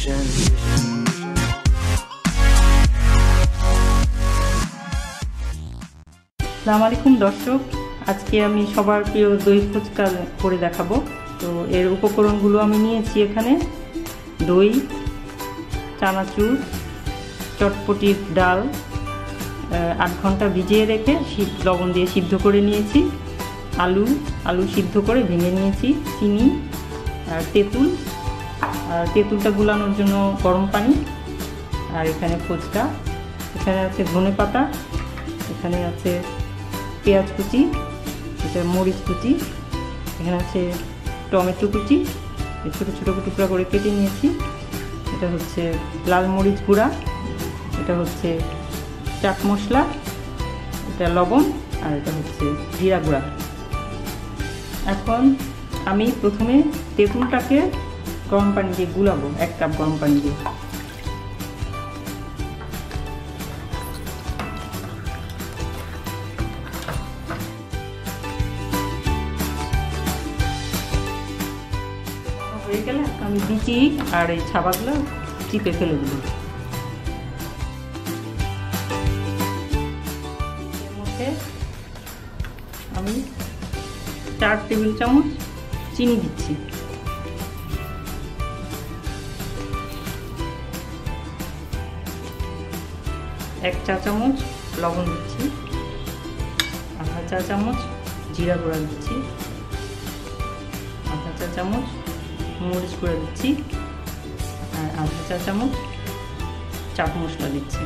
আসসালামু আলাইকুম দর্শক, আজকে আমি সবার প্রিয় দই ফুচকা করে দেখাবো। তো এর উপকরণগুলো আমি নিয়েছি এখানে দই, চানাচুর, চটপটির ডাল 8 ঘন্টা ভিজিয়ে রেখে লবণ দিয়ে সিদ্ধ করে নিয়েছি, আলু সিদ্ধ করে ভেঙে নিয়েছি, চিনি আর তেঁতুলটা গুলানোর জন্য গরম পানি, আর এখানে ফুচকা, এখানে আছে ধনেপাতা, এখানে আছে পেঁয়াজ কুচি, এটা মরিচ কুচি, এখানে আছে টমেটো কুচি ছোটো ছোটো টুকরা করে কেটে নিয়েছি, এটা হচ্ছে লাল মরিচ গুঁড়া, এটা হচ্ছে চাট মশলা, এটা লবণ, আর এটা হচ্ছে জিরা গুঁড়া। এখন আমি প্রথমে তেঁতুলটাকে গরম পানি দিয়ে গুলাবো, 1 কাপ গরম পানি দিয়ে। হয়ে গেলে আমি বিচি আর এই ছাবাগুলো চিপে ফেলে দেব। এর মধ্যে আমি 4 টেবিল চামচ চিনি দিচ্ছি, এক চা চামচ লবণ দিচ্ছি, আধা চা চামচ জিরা গুঁড়া দিচ্ছি, আধা চা চামচ মরিচ গুঁড়া দিচ্ছি, আর আধা চা চামচ চাট মশলা দিচ্ছি।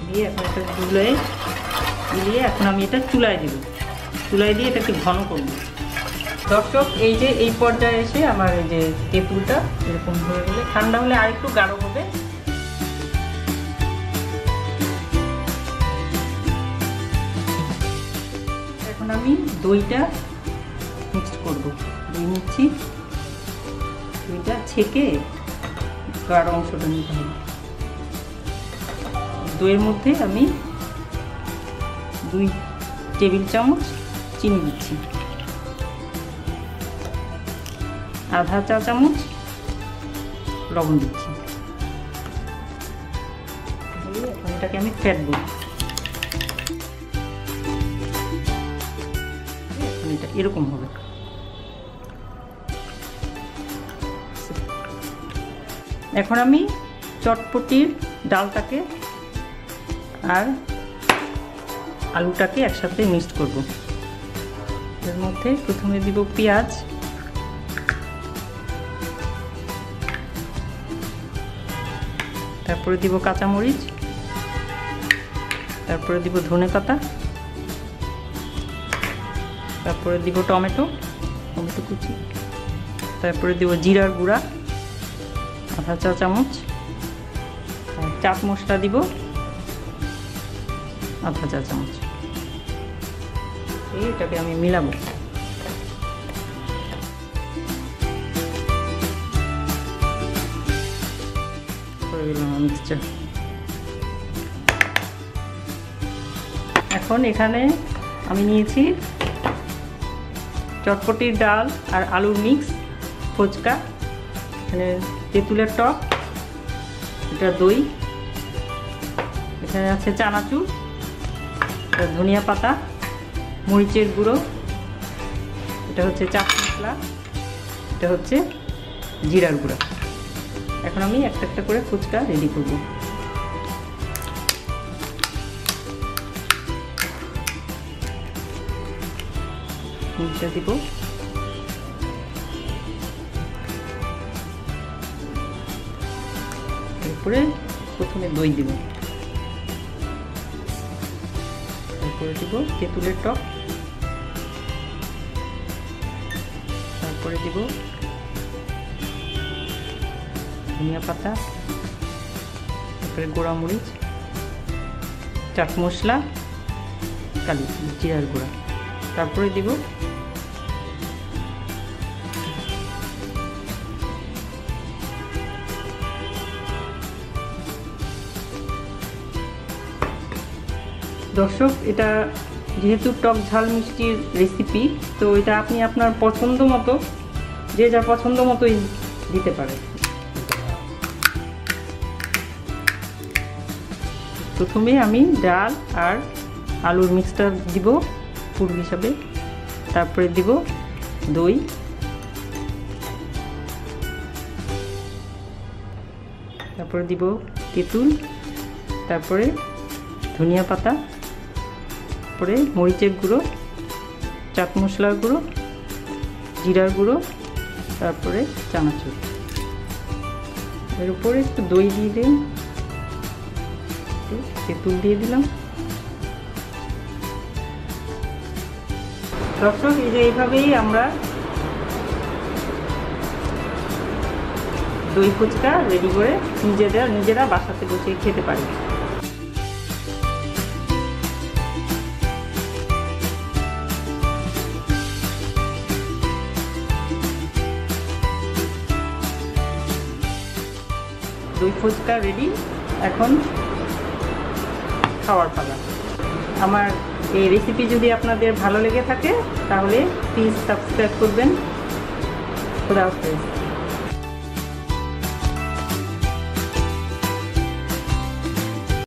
দিয়ে এখন এটা গুলিয়ে এখন আমি এটা চুলায় দিব, চুলায় দিয়ে এটাকে ঘন করব। দর্শক, এই যে এই পর্যায়ে এসে আমার এই যে তেঁতুলটা এরকম হয়ে গেলে, ঠান্ডা হলে আর একটু গাঢ় হবে। এখন আমি দইটা মিক্স করব। দই নিচ্ছি, দইটা ছেঁকে গাঢ় অংশটা নিতে হবে। দইয়ের মধ্যে আমি 2 টেবিল চামচ চিনি দিচ্ছি, আধা চা চামচ লবণ দিচ্ছি, এখন এটাকে আমি ফেটবো। এটা এরকম হবে। এখন আমি চটপটির ডালটাকে আর আলুটাকে একসাথে মিক্স করব। এর মধ্যে প্রথমে দিব পেঁয়াজ, তারপরে দিব কাঁচামরিচ, তারপরে দিব ধনেপাতা, তারপরে দিব টমেটো কুচি, তারপরে দিব জিরার গুঁড়া আধা চা চামচ, আর চাট মশলা দিব আধা চা চামচ। এটাকে আমি মিলাবো। মিক্সচার। এখন এখানে আমি নিয়েছি চটপটির ডাল আর আলুর মিক্স ফুচকা, এখানে তেঁতুলের টক, এটা দই, এখানে আছে চানাচুর, এটা ধনিয়া পাতা, মরিচের গুঁড়ো, এটা হচ্ছে চাট মশলা, এটা হচ্ছে জিরার গুঁড়া। এখন আমি একটা একটা করে ফুচকা রেডি করব। ফুচকা দিব, এরপরে প্রথমে দই দিব, তারপরে দিব তেঁতুলের টক, তারপরে দিব ধনিয়া পাতা, তারপরে গোড়া মরিচ, চাট মশলা, কালি জিরার গুঁড়া, তারপরে দিব দর্শক, এটা যেহেতু টক ঝাল মিষ্টির রেসিপি, তো এটা আপনি আপনার পছন্দ মতো, যে যার পছন্দ মতোই দিতে পারে। প্রথমে আমি ডাল আর আলুর মিক্সটা দিব পুর হিসাবে, তারপরে দিব দই, তারপরে দিব তেঁতুল, তারপরে ধনিয়া পাতা, তারপরে মরিচের গুঁড়ো, চাট মশলার গুঁড়ো, জিরার গুঁড়ো, তারপরে চানাচুর। এর উপরে একটু দই দিয়ে দিন, তেঁতুল দিয়ে দিলাম। দর্শক, এই যে এইভাবেই আমরা দই ফুচকা রেডি করে নিজেরা বাসাতে বসে খেতে পারি। দই ফুচকা রেডি, এখন খাওয়ার পালা। আমার এই রেসিপি যদি আপনাদের ভালো লেগে থাকে তাহলে প্লিজ সাবস্ক্রাইব করবেন। খোদা হাফেজ।